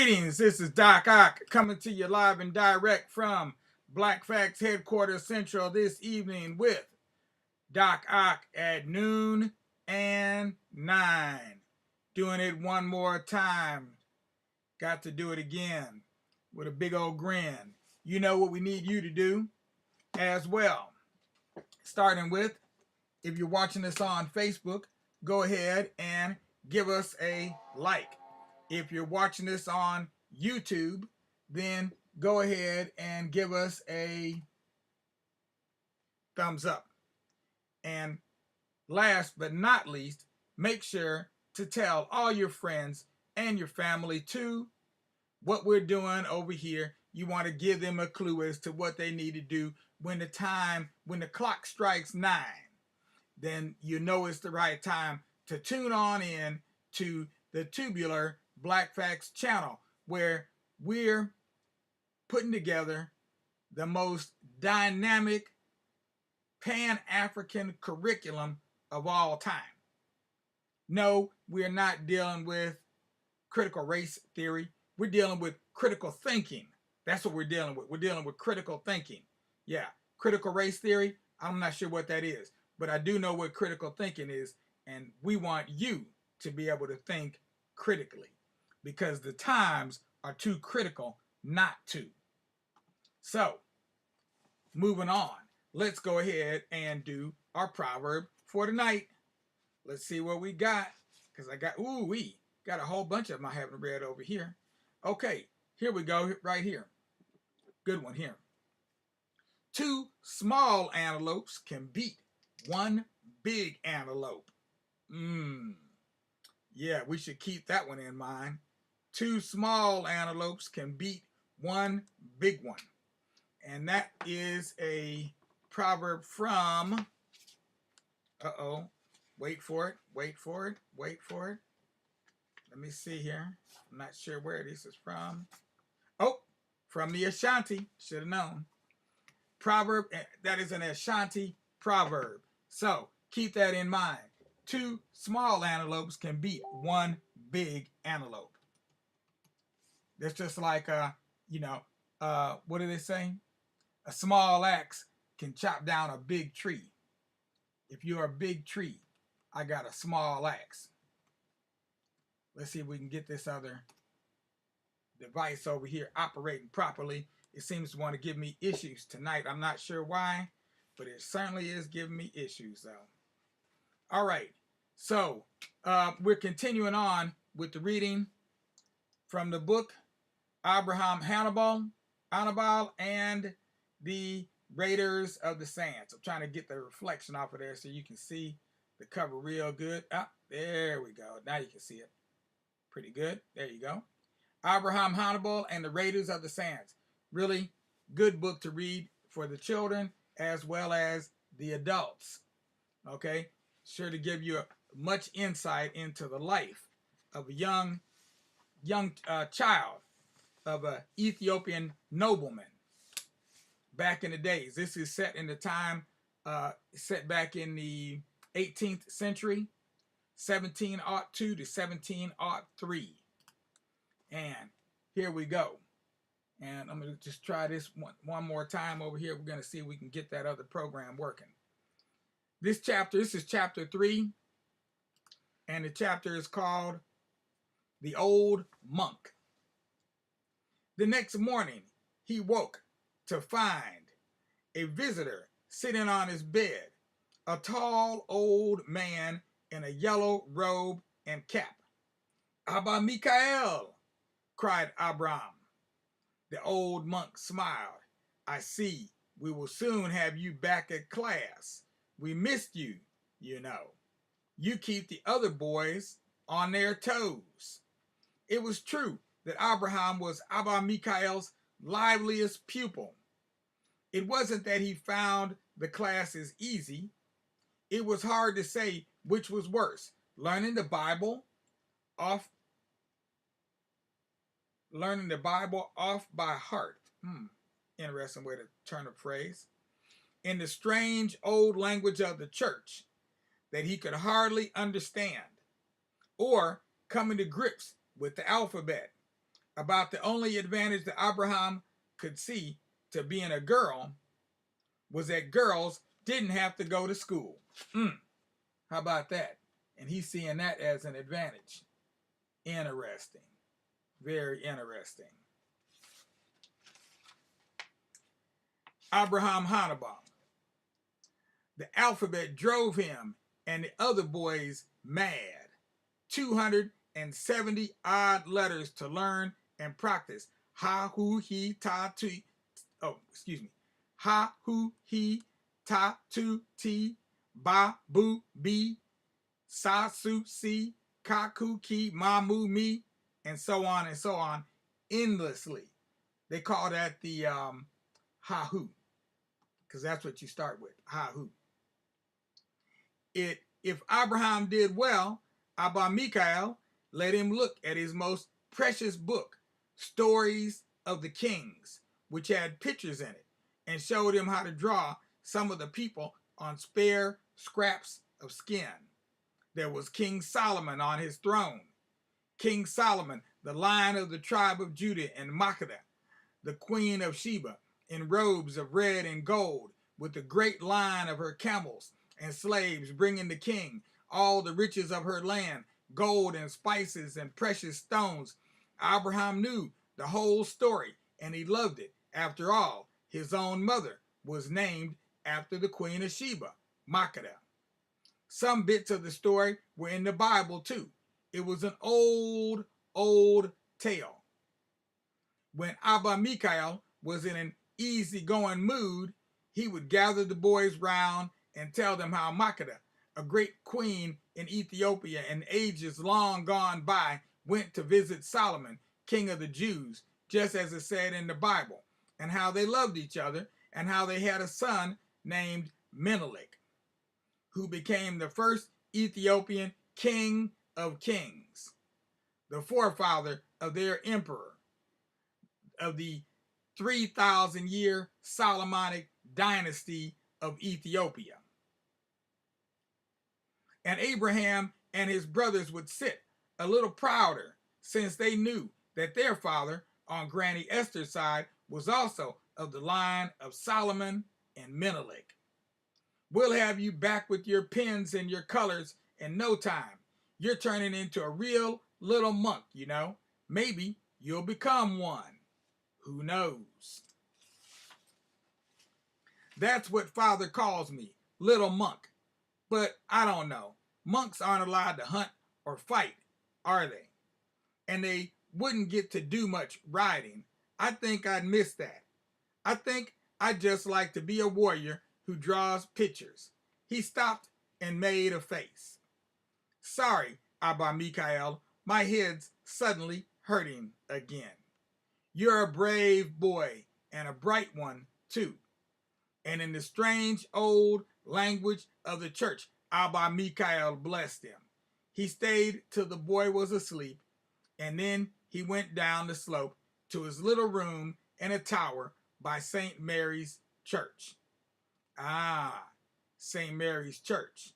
Greetings, this is Doc Ock coming to you live and direct from Black Facts Headquarters Central this evening with Doc Ock at noon and 9. Doing it one more time. Got to do it again with a big old grin. You know what we need you to do as well. Starting with, if you're watching this on Facebook, go ahead and give us a like. If you're watching this on YouTube, then go ahead and give us a thumbs up. And last but not least, make sure to tell all your friends and your family too what we're doing over here. You want to give them a clue as to what they need to do when the clock strikes 9. Then you know it's the right time to tune on in to the Tubular Black Facts channel, where we're putting together the most dynamic Pan-African curriculum of all time. No, we're not dealing with critical race theory. We're dealing with critical thinking. That's what we're dealing with. We're dealing with critical thinking. Yeah, critical race theory, I'm not sure what that is, but I do know what critical thinking is, and we want you to be able to think critically, because the times are too critical not to. So, moving on, let's go ahead and do our proverb for tonight. Let's see what we got, because we got a whole bunch of them I haven't read over here. Okay, here we go, right here. Good one here. 2 small antelopes can beat 1 big antelope. Yeah, we should keep that one in mind. 2 small antelopes can beat 1 big one. And that is a proverb from, wait for it. Let me see here. I'm not sure where this is from. Oh, from the Ashanti. Should have known. Proverb, that is an Ashanti proverb. So keep that in mind. 2 small antelopes can beat 1 big antelope. That's just like, what do they say? A small axe can chop down a big tree. If you're a big tree, I got a small axe. Let's see if we can get this other device over here operating properly. It seems to want to give me issues tonight. I'm not sure why, but it certainly is giving me issues though. All right, so we're continuing on with the reading from the book Abraham Hannibal and the Raiders of the Sands. I'm trying to get the reflection off of there so you can see the cover real good. There we go. Now you can see it pretty good. There you go. Abraham Hannibal and the Raiders of the Sands. Really good book to read for the children as well as the adults. Okay, sure to give you much insight into the life of a young child of an Ethiopian nobleman back in the days. This is set in the time, set back in the 18th century, 1702 to 1703. And here we go. And I'm going to just try this one more time over here. We're going to see if we can get that other program working. This is chapter 3, and the chapter is called The Old Monk. The next morning, he woke to find a visitor sitting on his bed, a tall old man in a yellow robe and cap. "Abba Mikael," cried Abraham. The old monk smiled. "I see. We will soon have you back at class. We missed you, you know. You keep the other boys on their toes." It was true that Abraham was Abba Mikael's liveliest pupil. It wasn't that he found the classes easy. It was hard to say which was worse, learning the Bible off by heart. Interesting way to turn a phrase. In the strange old language of the church that he could hardly understand, or coming to grips with the alphabet about the only advantage that Abraham could see to being a girl was that girls didn't have to go to school. How about that? And he's seeing that as an advantage. Interesting. Very interesting. Abraham Hannibal. The alphabet drove him and the other boys mad. 270 odd letters to learn and practice. Ha, hu, he, ta, tu. Oh, excuse me. Ha, hu, he, ta, tu, ti, ba, bu, bi, sa, su, si, ka, ku, ki, ma, mu, mi, and so on, endlessly. They call that the ha, hu, because that's what you start with, ha, hu. If Abraham did well, Abba Michael let him look at his most precious book, Stories of the Kings, which had pictures in it, and showed him how to draw some of the people on spare scraps of skin. There was King Solomon on his throne. King Solomon, the lion of the tribe of Judah, and Makeda, the queen of Sheba, in robes of red and gold, with the great line of her camels and slaves, bringing the king all the riches of her land, gold and spices and precious stones. Abraham knew the whole story, and he loved it. After all, his own mother was named after the queen of Sheba, Makeda. Some bits of the story were in the Bible too. It was an old tale. When Abba Michael was in an easygoing mood, he would gather the boys round and tell them how Makeda, a great queen in Ethiopia in ages long gone by, went to visit Solomon, king of the Jews, just as it said in the Bible, and how they loved each other, and how they had a son named Menelik, who became the first Ethiopian king of kings, the forefather of their emperor, of the 3,000-year Solomonic dynasty of Ethiopia. And Abraham and his brothers would sit a little prouder, since they knew that their father, on Granny Esther's side, was also of the line of Solomon and Menelik. We'll have you back with your pens and your colors in no time. You're turning into a real little monk, you know. Maybe you'll become one. Who knows? That's what Father calls me, little monk. But I don't know. Monks aren't allowed to hunt or fight, are they? And they wouldn't get to do much riding. I think I'd miss that. I think I'd just like to be a warrior who draws pictures. He stopped and made a face. Sorry, Abba Michael, my head's suddenly hurting again. You're a brave boy, and a bright one, too. And in the strange old language of the church, Abba Michael blessed him. He stayed till the boy was asleep, and then he went down the slope to his little room in a tower by St. Mary's Church. Ah, St. Mary's Church.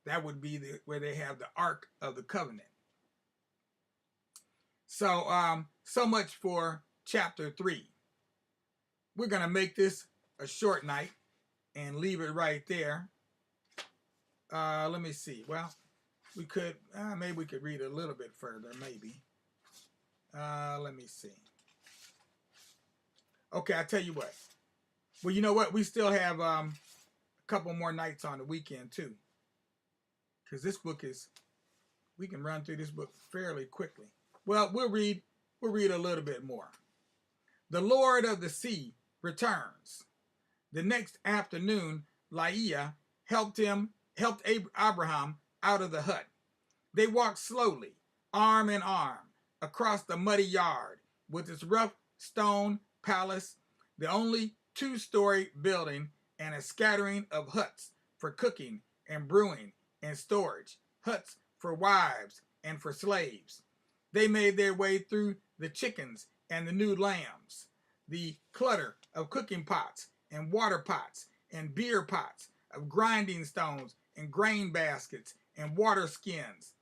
That would be where they have the Ark of the Covenant. So, so much for chapter 3. We're going to make this a short night and leave it right there. Let me see. Well, we could, maybe we could read a little bit further, maybe. Let me see. Okay, I'll tell you what. Well, you know what? We still have a couple more nights on the weekend, too. Because this book is, we can run through this book fairly quickly. Well, we'll read a little bit more. The Lord of the Sea returns. The next afternoon, Leah helped Abraham out of the hut. They walked slowly, arm in arm, across the muddy yard with its rough stone palace, the only two-story building, and a scattering of huts for cooking and brewing and storage, huts for wives and for slaves. They made their way through the chickens and the new lambs, the clutter of cooking pots and water pots and beer pots, of grinding stones and grain baskets and water skins.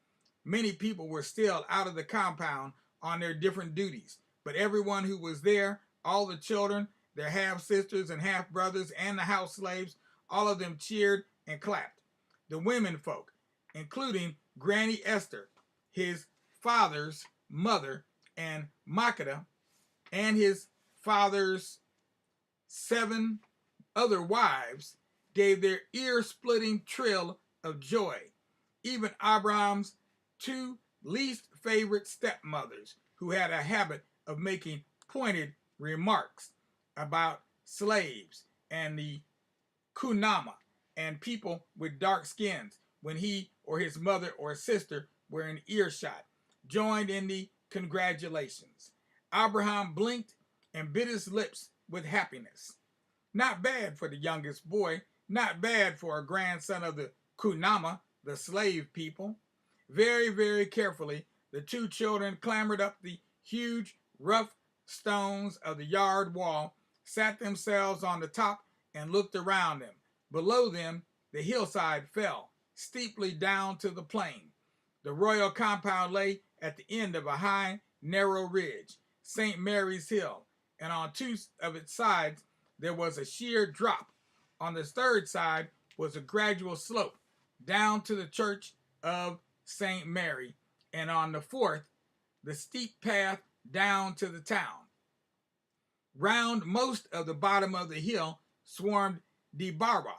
Many people were still out of the compound on their different duties, But everyone who was there, all the children, their half-sisters and half-brothers, and the house slaves, all of them cheered and clapped. The women folk, including Granny Esther, his father's mother, and Makeda, and his father's 7 other wives, gave their ear-splitting trill of joy. Even Abraham's 2 least favorite stepmothers, who had a habit of making pointed remarks about slaves and the kunama and people with dark skins when he or his mother or sister were in earshot, joined in the congratulations. Abraham blinked and bit his lips with happiness. Not bad for the youngest boy, not bad for a grandson of the kunama, the slave people. Very, very carefully, the 2 children clambered up the huge, rough stones of the yard wall, sat themselves on the top, and looked around them. Below them, the hillside fell steeply down to the plain. The royal compound lay at the end of a high, narrow ridge, St. Mary's Hill, and on 2 of its sides there was a sheer drop. On the 3rd side was a gradual slope down to the church of St. Mary, and on the 4th, the steep path down to the town. Round most of the bottom of the hill swarmed Debarra,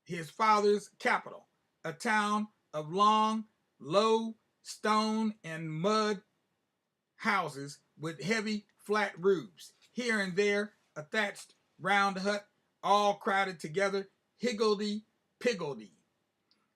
his father's capital, a town of long, low stone and mud houses with heavy, flat roofs. Here and there, a thatched round hut, all crowded together, higgledy-piggledy.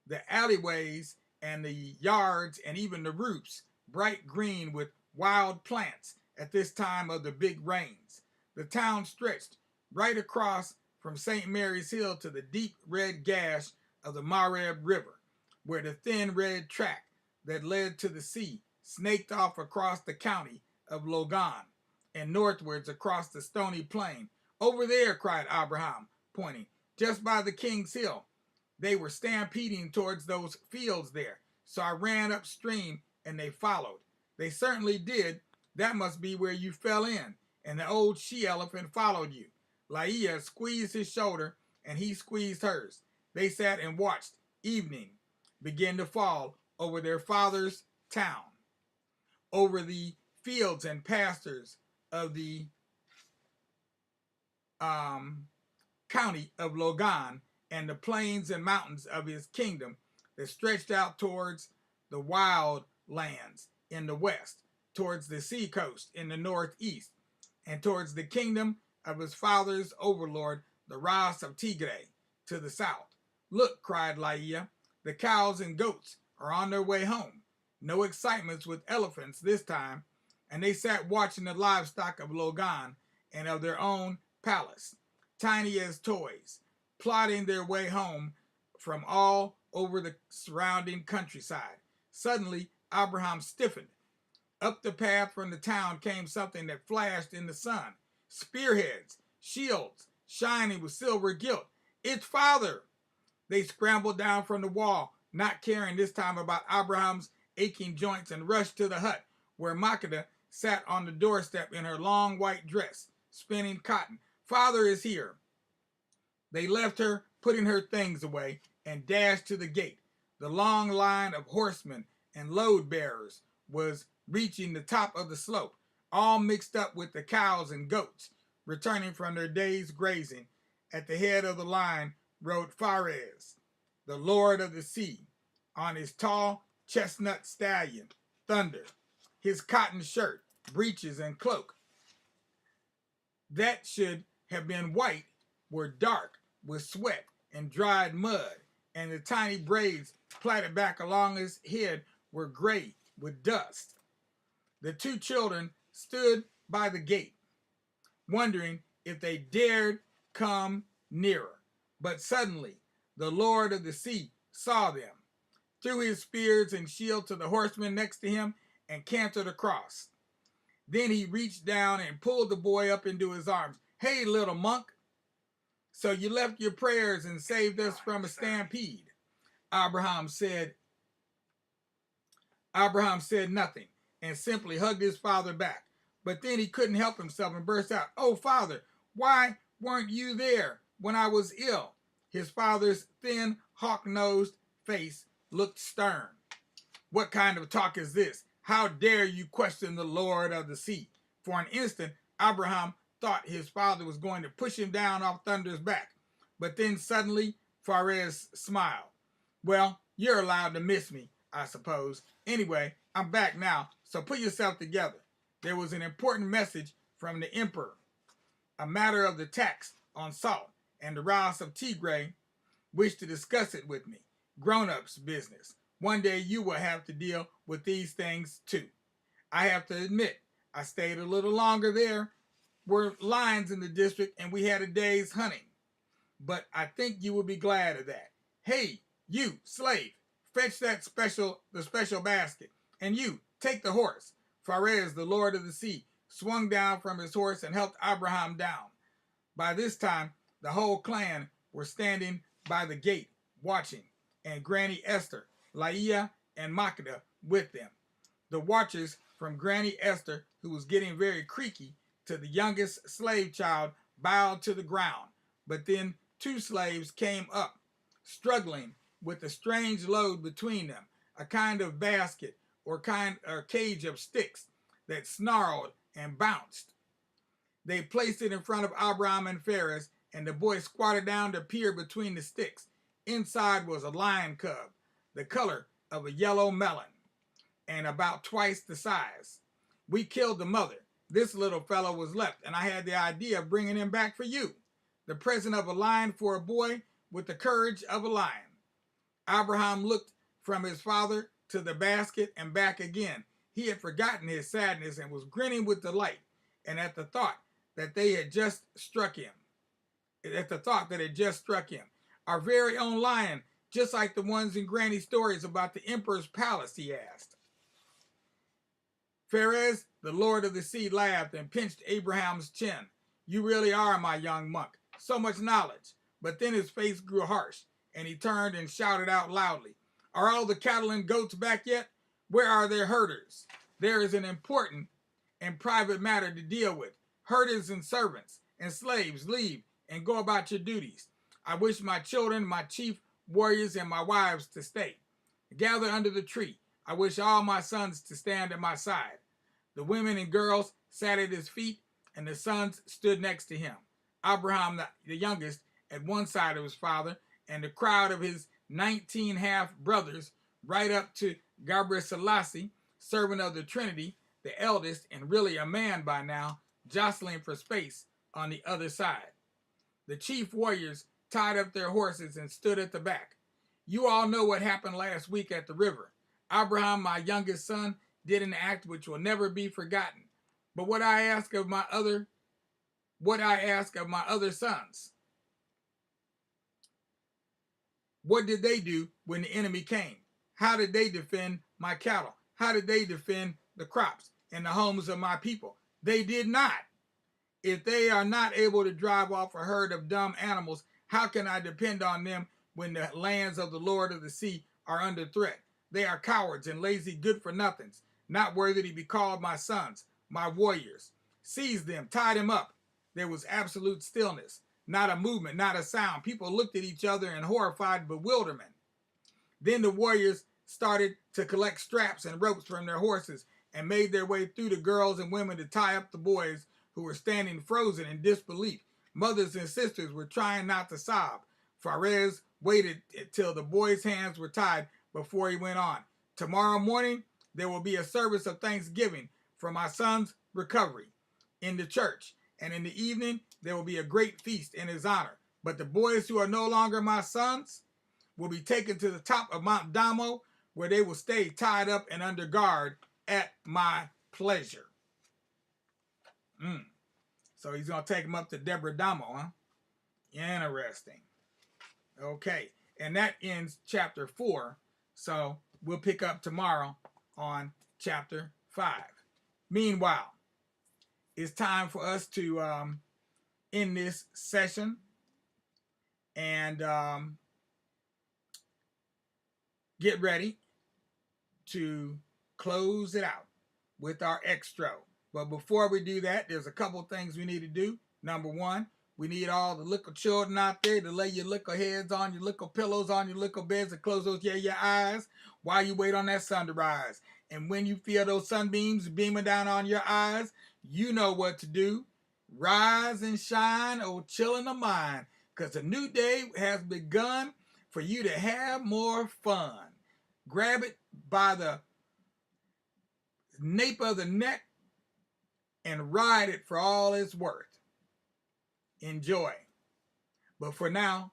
The alleyways and the yards and even the roofs, bright green with wild plants at this time of the big rains. The town stretched right across from St. Mary's Hill to the deep red gash of the Mareb River, where the thin red track that led to the sea snaked off across the county of Logan and northwards across the stony plain. Over there, cried Abraham, pointing, just by the King's Hill. They were stampeding towards those fields there, so I ran upstream and they followed. They certainly did. That must be where you fell in, and the old she-elephant followed you. Laia squeezed his shoulder and he squeezed hers. They sat and watched evening begin to fall over their father's town, over the fields and pastures of the county of Logan, and the plains and mountains of his kingdom that stretched out towards the wild lands in the west, towards the sea coast in the northeast, and towards the kingdom of his father's overlord, the Ras of Tigray, to the south. Look, cried Laia, the cows and goats are on their way home. No excitements with elephants this time. And they sat watching the livestock of Logan and of their own palace, tiny as toys, plodding their way home from all over the surrounding countryside. Suddenly, Abraham stiffened. Up the path from the town came something that flashed in the sun. Spearheads, shields, shining with silver gilt. It's father! They scrambled down from the wall, not caring this time about Abraham's aching joints, and rushed to the hut, where Makeda sat on the doorstep in her long white dress, spinning cotton. Father is here. They left her, putting her things away, and dashed to the gate. The long line of horsemen and load bearers was reaching the top of the slope, all mixed up with the cows and goats, returning from their day's grazing. At the head of the line rode Phares, the lord of the sea, on his tall chestnut stallion, Thunder, his cotton shirt, breeches, and cloak that should have been white were dark with sweat and dried mud, and the tiny braids plaited back along his head were gray with dust. The 2 children stood by the gate, wondering if they dared come nearer. But suddenly the Lord of the Sea saw them, threw his spears and shield to the horsemen next to him, and cantered across. Then he reached down and pulled the boy up into his arms. Hey, little monk, so you left your prayers and saved us from a stampede. Abraham said nothing and simply hugged his father back. But then he couldn't help himself and burst out, "Oh, Father, why weren't you there when I was ill?" His father's thin, hawk-nosed face looked stern. "What kind of talk is this? How dare you question the Lord of the sea?" For an instant, Abraham thought his father was going to push him down off Thunder's back. But then suddenly, Pharez smiled. "Well, you're allowed to miss me, I suppose. Anyway, I'm back now, so put yourself together." There was an important message from the emperor, a matter of the tax on salt, and the Ras of Tigray wished to discuss it with me. Grown-ups business. One day you will have to deal with these things too. I have to admit, I stayed a little longer. There were lions in the district and we had a day's hunting. But I think you will be glad of that. Hey, you, slave, fetch the special basket. And you, take the horse. Pharez, the Lord of the Sea, swung down from his horse and helped Abraham down. By this time, the whole clan were standing by the gate, watching, and Granny Esther, Laia, and Makeda with them. The watchers, from Granny Esther, who was getting very creaky, to the youngest slave child, bowed to the ground. But then 2 slaves came up, struggling with a strange load between them, a kind of basket or cage of sticks that snarled and bounced. They placed it in front of Abraham and Pharez, and the boy squatted down to peer between the sticks. Inside was a lion cub, the color of a yellow melon, and about twice the size. "We killed the mother. This little fellow was left, and I had the idea of bringing him back for you. The present of a lion for a boy with the courage of a lion." Abraham looked from his father to the basket and back again. He had forgotten his sadness and was grinning with delight, and at the thought that they had just struck him. "Our very own lion, just like the ones in Granny's stories about the emperor's palace?" he asked. Pharez, the Lord of the Sea, laughed and pinched Abraham's chin. "You really are my young monk. So much knowledge." But then his face grew harsh, and he turned and shouted out loudly, "Are all the cattle and goats back yet? Where are their herders? There is an important and private matter to deal with. Herders and servants and slaves, leave and go about your duties. I wish my children, my chief warriors, and my wives to stay. Gather under the tree. I wish all my sons to stand at my side." The women and girls sat at his feet, and the sons stood next to him. Abraham, the youngest, at one side of his father, and the crowd of his 19 half-brothers, right up to Gabriel Selassie, servant of the Trinity, the eldest, and really a man by now, jostling for space on the other side. The chief warriors tied up their horses and stood at the back. "You all know what happened last week at the river. Abraham, my youngest son, did an act which will never be forgotten. But what I ask of my other sons, what did they do when the enemy came? How did they defend my cattle? How did they defend the crops and the homes of my people? They did not. If they are not able to drive off a herd of dumb animals, how can I depend on them when the lands of the Lord of the Sea are under threat? They are cowards and lazy good-for-nothings, not worthy to be called my sons, my warriors. Seize them, tie them up." There was absolute stillness, not a movement, not a sound. People looked at each other in horrified bewilderment. Then the warriors started to collect straps and ropes from their horses and made their way through the girls and women to tie up the boys who were standing frozen in disbelief. Mothers and sisters were trying not to sob. Pharez waited till the boys' hands were tied before he went on. "Tomorrow morning, there will be a service of thanksgiving for my son's recovery in the church, and in the evening, there will be a great feast in his honor. But the boys who are no longer my sons will be taken to the top of Mount Damo, where they will stay tied up and under guard at my pleasure." So he's going to take them up to Deborah Damo, huh? Interesting. Okay, and that ends chapter 4. So we'll pick up tomorrow on chapter 5. Meanwhile, it's time for us to end this session and get ready to close it out with our extra. But before we do that, there's a couple things we need to do. Number one, we need all the little children out there to lay your little heads on your little pillows on your little beds and close those your eyes while you wait on that sun to rise. And when you feel those sunbeams beaming down on your eyes, you know what to do. Rise and shine, oh chillin' of mine, because a new day has begun for you to have more fun. Grab it by the nape of the neck and ride it for all it's worth. Enjoy. But for now,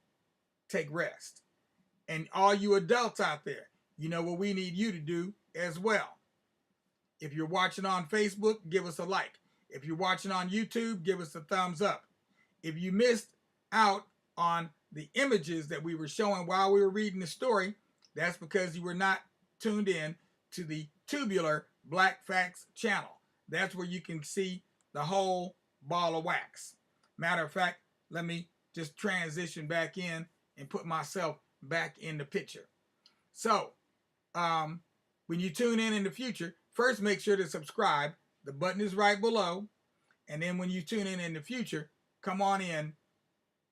take rest. And all you adults out there, you know what we need you to do as well. If you're watching on Facebook, give us a like. If you're watching on YouTube, give us a thumbs up. If you missed out on the images that we were showing while we were reading the story, that's because you were not tuned in to the Tubular Black Facts channel. That's where you can see the whole ball of wax. Matter of fact, let me just transition back in and put myself back in the picture. So, when you tune in the future, first make sure to subscribe. The button is right below. And then when you tune in the future, come on in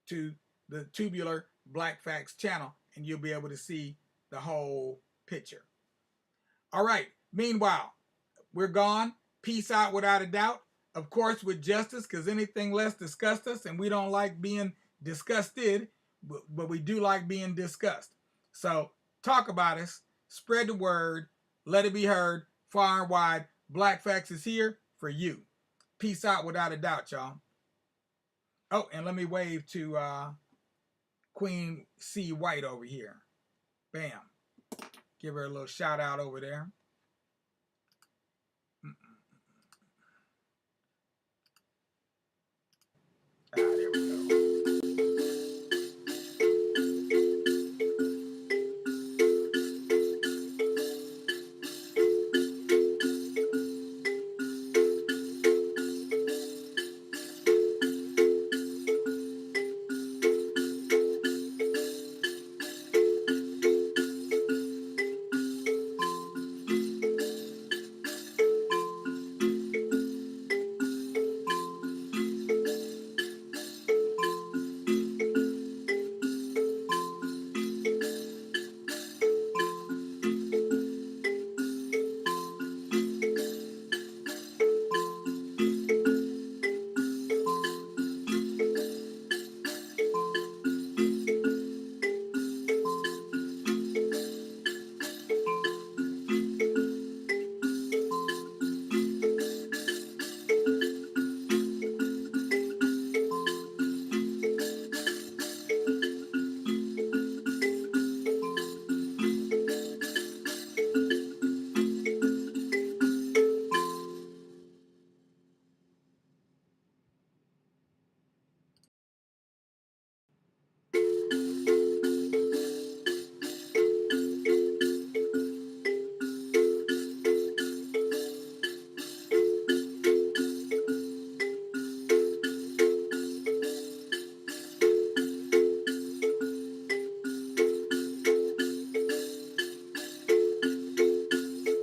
to the Tubular Black Facts channel and you'll be able to see the whole picture. All right. Meanwhile, we're gone. Peace out without a doubt. Of course, with justice, because anything less disgusts us, and we don't like being disgusted, but we do like being discussed. So talk about us, spread the word, let it be heard far and wide. Black Facts is here for you. Peace out without a doubt, y'all. Oh, and let me wave to Queen C. White over here. Bam. Give her a little shout out over there.